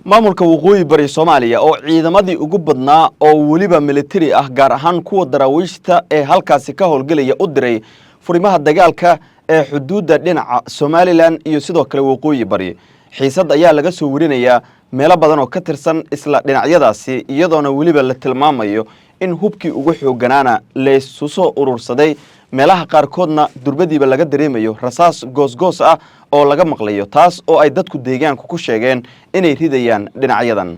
maamulka waqooyi bari Soomaaliya oo ciidamadii ugu badnaa oo waliba military ah gaar ahaan kuwa daraawiishta ee halkaasi ka howlgelaya u diray furimaha dagaalka ee xuduudda dhinaca Somaliland iyo sidoo kale waqooyi bari xiisad ayaa laga soo warinayaa meelo badan oo ka tirsan isla dhinacyadaasi iyadoona waliba la tilmaamayo in hubkii ugu xooganaana la isu soo urursaday meelaha qaarkoodna durbadiiba laga dareemayo rasaas goosgoos ah oo laga maqlayo taas oo ay dadku deegaanku ku sheegeen inay ridayaan dhinacyadan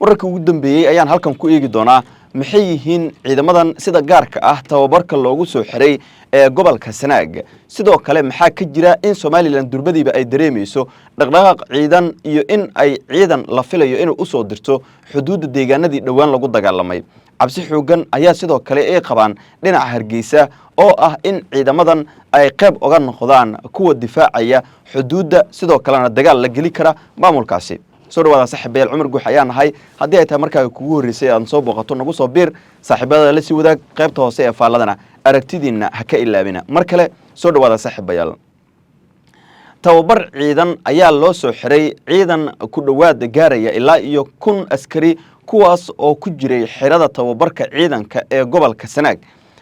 wararka ugu dambeeyay ayaan halkan ku eegi doonaa maxay yihiin ciidamadan sida gaarka ah tababarka loogu soo xiray ee gobolka Sanaag sidoo kale maxaa ka jira in Somaliland durbadiiba ay dareemayso dhaqdhaqaaq ciidan iyo in ay ciidan la filayo inuu u soo dirto xuduudda deegaanadii dhawaan lagu dagaalamay cabsi xoogan ayaa sidoo kale ay qabaan dhinaca Hargeysa oo ah in ciidamadan ay qayb uga noqdaan kuwa difaacaya xuduudda sidoo kalena dagaal la gali kara maamulkaasi soo dhawaada saaxiibayaal Cumar Guux ayaan nahay haddii ay tahay markaa kugu horeysay aan soo booqato nagu soo biir saaxiibada la sii wadaag qaybta hoose ee faaladana aragtidiina ha ka ilaabina mar kale soo dhawaada saaxiibayaal tababar ciidan ayaa loo soo xiray ciidan ku dhawaad gaaraya ilaa iyo 1000 askari kuwaas oo ku jiray xirada tababarka ciidanka ee gobolka Sanaag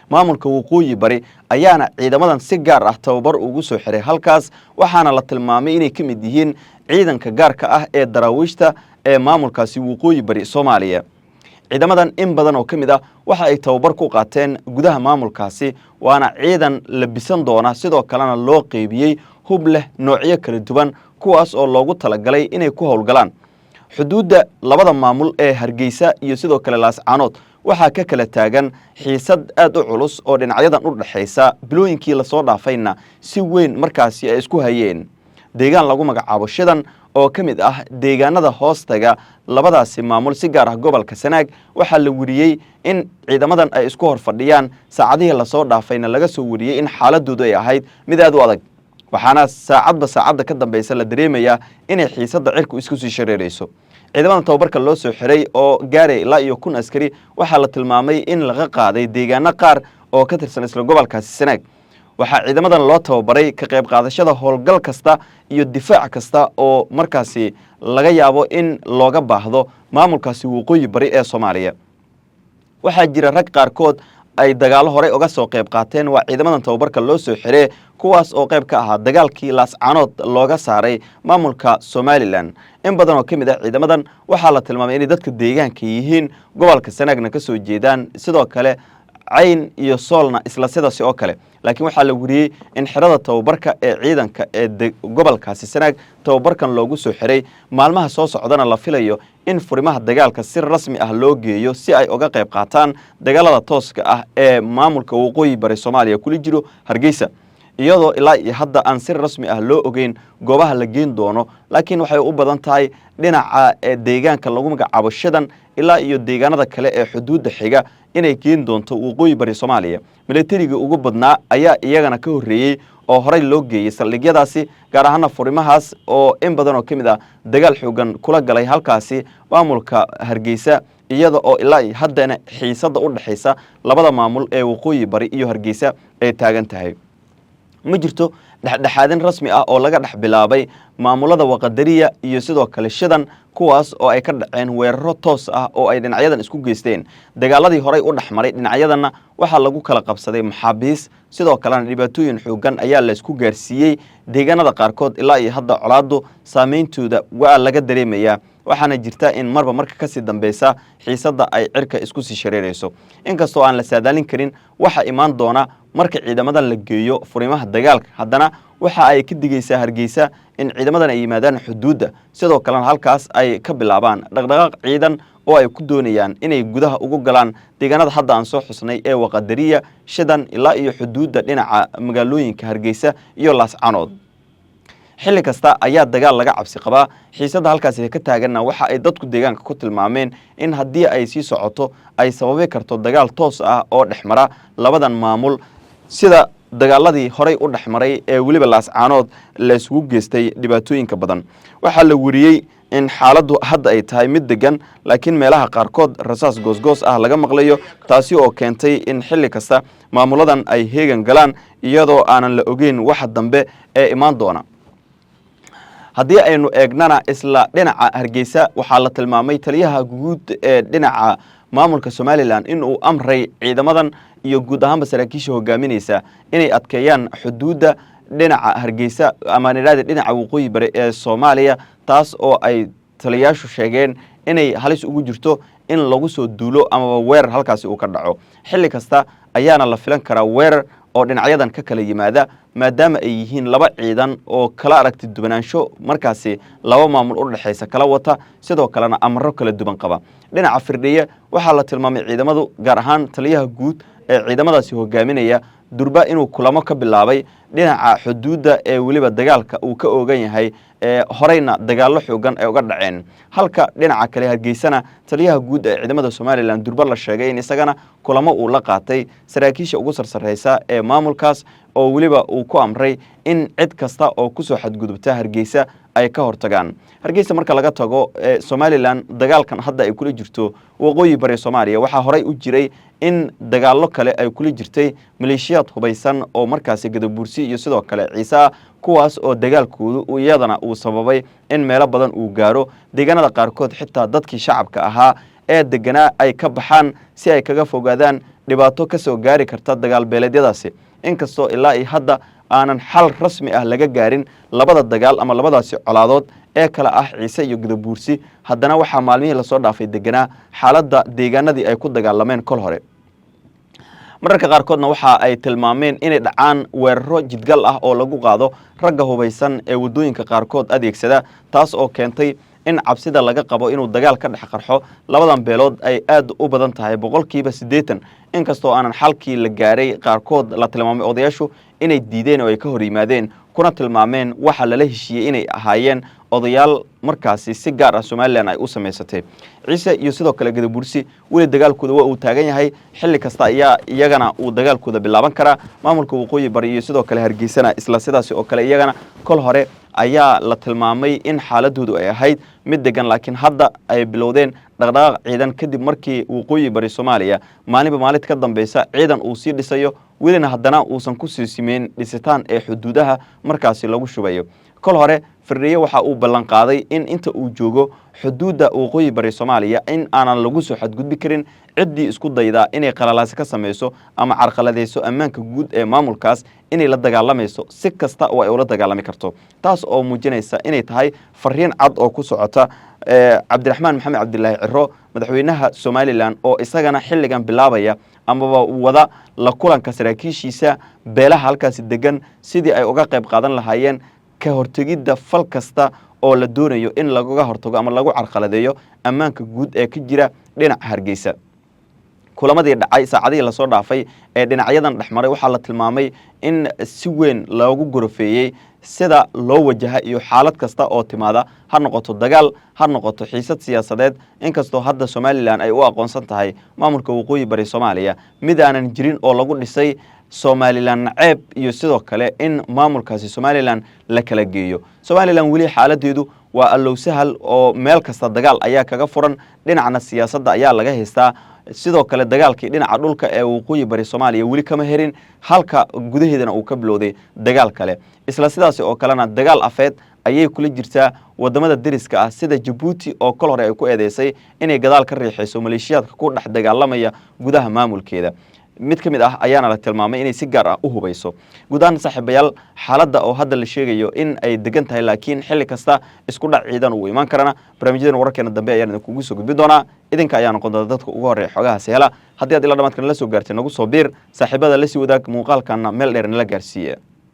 maamulka waqooyi bari ayaana ciidamadan si gaar ah tababar ugu soo xiray halkaas waxaana la tilmaamay inay ka mid yihiin ciidanka gaarka ah ee daraawiishta ee maamulkaasi waqooyi bari Soomaaliya ciidamadan in badan oo kamid ah waxa ay tababar ku qaateen gudaha maamulkaasi waana ciidan labisan doona sidoo kalena loo qeybiyay hub leh noocyo kala duwan kuwaas oo loogu talagalay inay ku howlgalaan xuduudda labada maamul ee Hargeysa iyo sidoo kale Laascaanood waxaa ka kala taagan xiisad aad u culus oo dhinacyadan u dhaxaysa bilooyinkii la soo dhaafayna si weyn markaasi ay isku hayeen deegaan lagu magacaabo Shidan oo kamid ah deegaanada hoostaga labadaasi maamul si gaar ah gobolka Sanaag waxa la wariyay in ciidamadan ay isku hor fadhiyaan saacadihii la soo dhaafayna laga soo wariyay in xaaladoodu ay ahayd mid aad u adag waxaana saacadda ka dambaysa la dareemayaa inay xiisadda cirku isku sii shareerayso ciidamada tababarka loo soo xiray oo gaaray ilaa iyo 1000 askari waxaa la tilmaamay in laga qaaday deegaano qaar oo ka tirsan isla gobolkaasi Sanaag waxaa ciidamadan loo tababaray ka qayb qaadashada howlgal kasta iyo difaac kasta oo markaasi laga yaabo in looga baahdo maamulkaasi waqooyi bari ee Soomaaliya waxaa jira rag qaarkood ay dagaalo hore uga soo qayb qaateen waa ciidamadan tababarka loo soo xiray kuwaas oo qayb ka ahaa dagaalkii Laascaanood looga saaray maamulka Somaliland in badan oo kamid ah ciidamadan waxaa la tilmaamay in dadka deegaanka yihiin gobolka Sanaagna ka soo jeedaan sidoo kale Cayn iyo Soolna isla sidaas oo kale laakiin waxaa la wariyay in xirada tababarka ee ciidanka ee gobolkaasi Sanaag tababarkan loogu soo xiray maalmaha soo socdana la filayo in furimaha dagaalka si rasmi ah loo geeyo si ay uga qayb qaataan dagaalada tooska ah ee maamulka waqooyi bari Soomaaliya kula jiro Hargeysa iyadoo ilaa iyo hadda aan si rasmi ah loo ogeyn goobaha la geyn doono laakiin waxay u badan tahay dhinaca deegaanka lagu magacaabo Shidan ilaa iyo deegaanada kale ee xuduudda xiga inay geyn doonto waqooyi bari Soomaaliya militariga ugu badnaa ayaa iyagana ka horeeyay oo horey loo geeyay saldhigyadaasi gaar ahaan furimahaas oo in badan oo kamid ah dagaal xoogan kula galay halkaasi maamulka Hargeysa iyada oo ilaa haddana xiisada u dhaxaysa labada maamul ee waqooyi bari iyo Hargeysa ay taagan tahay ma jirto dhaxdhaxaadin rasmi ah oo laga dhax bilaabay maamulada waqadariya iyo sidoo kale Shidan kuwaas oo ay ka dhaceen weeraro toos ah oo ay dhinacyadan isku geysteen dagaaladii horey u dhaxmaray dhinacyadana waxa lagu kala qabsaday maxaabiis sidoo kalena dhibaatooyin xoogan ayaa la isku gaarsiiyay deegaanada qaarkood ilaa iyo hadda colaadu saameyntooda waa laga dareemayaa waxaana jirta in marba marka ka sii dambaysa xiisadda ay cirka isku sii shareerayso inkastoo aan la saadaalin karin waxa imaan doona marka ciidamadan la geeyo furimaha dagaalka haddana waxa ay ka digaysaa Hargeysa in ciidamadan ay yimaadaan xuduudda sidoo kalena halkaas ay ka bilaabaan dhaqdhaqaaq ciidan oo ay ku doonayaan inay gudaha ugu galaan deegaanada hadda aan soo xusnay ee waqadariya Shidan ilaa iyo xuduudda dhinaca magaalooyinka Hargeysa iyo Laascaanood xilli kasta ayaa dagaal laga cabsi qabaa xiisadda halkaas ka taaganna waxa ay dadku deegaanka ku tilmaameen in haddii ay sii socoto ay sababi karto dagaal toos ah oo dhexmara labadan maamul sida dagaaladii horey u dhaxmaray ee waliba Laascaanood la isugu geystay dhibaatooyinka badan waxa la wariyay in xaaladdu hadda ay tahay mid degan laakiin meelaha qaarkood rasaas goosgoos ah laga maqlayo taasi oo keentay in xilli kasta maamuladan ay heegan galaan iyadoo aanan la ogeyn waxa dambe ee imaan doona haddii aynu eegnana isla dhinaca Hargeysa waxaa la tilmaamay taliyaha guud ee dhinaca maamulka Somaliland in uu amray ciidamadan iyo guud ahaanba saraakiisha hogaaminaysa inay adkeeyaan xuduudda dhinaca Hargeysa ama dhinaca waqooyi bari ee Soomaaliya taas oo ay taliyaashu sheegeen inay halis ugu jirto in lagu soo duulo ama weerar halkaasi uu ka dhaco xilli kasta ayaana la filan karaa weerar oo dhinacyadan ka kala yimaada maadaama ay yihiin laba ciidan oo kala aragti duwanaansho markaasi laba maamul u dhaxaysa kala wata sidoo kalena amaro kala duwan qaba dhinaca Firdhiye waxaa la tilmaamay ciidamadu gaar ahaan taliyaha guud ee ciidamadaasi hogaaminaya durba inuu kulamo ka bilaabay dhinaca xuduudda ee waliba dagaalka uu ka oogan yahay horeyna dagaallo xoogan ay uga dhaceen halka dhinaca kale Hargeysana taliyaha guud ee ciidamada Somaliland durba la sheegay in isagana kulamo uu la qaatay saraakiisha ugu sarsareysa ee maamulkaas oo waliba uu ku amray in cid kasta oo ku soo xadgudubta Hargeysa ay ka hortagaan Hargeysa marka laga tago Somaliland dagaalkan hadda ay kula jirto waqooyi bari Soomaaliya waxa horay u jiray in dagaallo kale ay kula jirtay maleeshiyad hubaysan oo markaasi Gadabuursi iyo sidoo kale Ciisa kuwaas oo dagaalkoodu iyadana uu sababay in meelo badan uu gaaro deegaanada qaarkood xitaa dadkii shacabka ahaa ee deganaa ay ka baxaan si ay kaga fogaadaan dhibaato ka soo gaari karta dagaal beeleedyadaasi inkastoo ilaa hadda aanan xal rasmi ah laga gaarin labada dagaal ama labadaasi colaadood ee kala ah Ciise iyo Gadabuursi haddana waxaa maalmihii la soo dhaafay deganaa xaaladda deegaanadii ay ku dagaalameen kol hore mararka qaarkoodna waxa ay tilmaameen inay dhacaan weeraro jidgal ah oo lagu qaado ragga hubaysan ee wadooyinka qaarkood adeegsada taas oo keentay in cabsida laga qabo inuu dagaal ka dhex qarxo labadan beelood ay aad u badan tahay 80% inkastoo aanan xalkii la gaaray qaarkood la tilmaamay odayaashu inay diideen oo ay ka hor yimaadeen kuna tilmaameen waxa lala heshiiyay inay ahaayeen odayaal markaasi si gaar ah Somaliland ay u sameysatay Ciise iyo sidoo kale Gadabuursi wali dagaalkooda waa uu taagan yahay xilli kasta ayaa iyagana uu dagaalkooda bilaaban karaa maamulka waqooyi bari iyo sidoo kale Hargeysana isla sidaas oo kale iyagana kol hore ayaa la tilmaamay in xaaladoodu ay ahayd mid degan laakiin hadda ay bilowdeen dhaqdhaqaaq ciidan kadib markii waqooyi bari Soomaaliya maalinta ka dambaysa ciidan uu sii dhisayo welina haddana uusan ku siisimeyn dhisitaan ee xuduudaha markaasi lagu shubayo kol hore Firdhiye waxa uu ballan qaaday in inta uu joogo xuduudda waqooyi bari Soomaaliya in aanan lagu soo xadgudbi karin ciddii isku dayda inay qalalaasi ka sameeyso ama carqaladeyso ammaanka guud ee maamulkaas inay la dagaalamayso si kasta oo ay ula dagaalami karto taas oo muujinaysa inay tahay fariin cad oo ku socota Cabdiraxmaan Maxamed Cabdilaahi Ciro madaxweynaha Somaliland oo isagana xilligan bilaabaya amaba wada la kulanka saraakiishiisa beelaha halkaas degan sidii ay uga qayb qaadan lahaayeen ka hortagidda fal kasta oo la doonayo in laga hortago ama lagu carqaladeeyo ammaanka guud ee ka jira dhinaca Hargeysa kulamadii dhacay saacadii la soo dhaafay ee dhinacyadan dhaxmaray waxa la tilmaamay in si weyn loogu gorofeeyay sida loo wajaha iyo xaalad kasta oo timaada ha noqoto dagaal ha noqoto xiisad siyaasadeed inkastoo hadda Somaliland ay u aqoonsan tahay maamulka waqooyi bari Soomaaliya mid aanan jirin oo lagu dhisay Somaliland naceeb iyo sidoo kale in maamulkaasi Somaliland la kala geeyo Somaliland wali xaaladeedu waa allow sahal oo meel kasta dagaal ayaa kaga furan dhinacna siyaasadda ayaa laga haystaa sidoo kale dagaalkii dhinaca dhulka ee waqooyi bari Soomaaliya wali kama herin halka gudaheedana uu ka bilowday dagaal kale isla sidaas oo kalena dagaal afeed ayay kula jirtaa wadamada deriska ah sida Djibouti oo kol hore ay ku eedeysay inay gadaal ka riixayso maleeshiyadka ku dhex dagaalamaya gudaha maamulkeeda mid kamid ah ayaana la tilmaamay inay si gaar ah u hubayso gudahan saaxiibayaal xaaladda oo hadda la sheegayo in ay degan tahay laakiin xilli kasta isku dhac ciidan uu iman karana barnaamijyadan wararkeena dambe ayaan idinku soo gudbin doonaa idinka ayaa noqon doona dadka ugu horeeya xogahaasi hela haddii aad ila dhamaadkan la soo gaartay nagu soo biir saaxiibada la sii wadaag muuqaalkana meel dheer nala gaarsiiya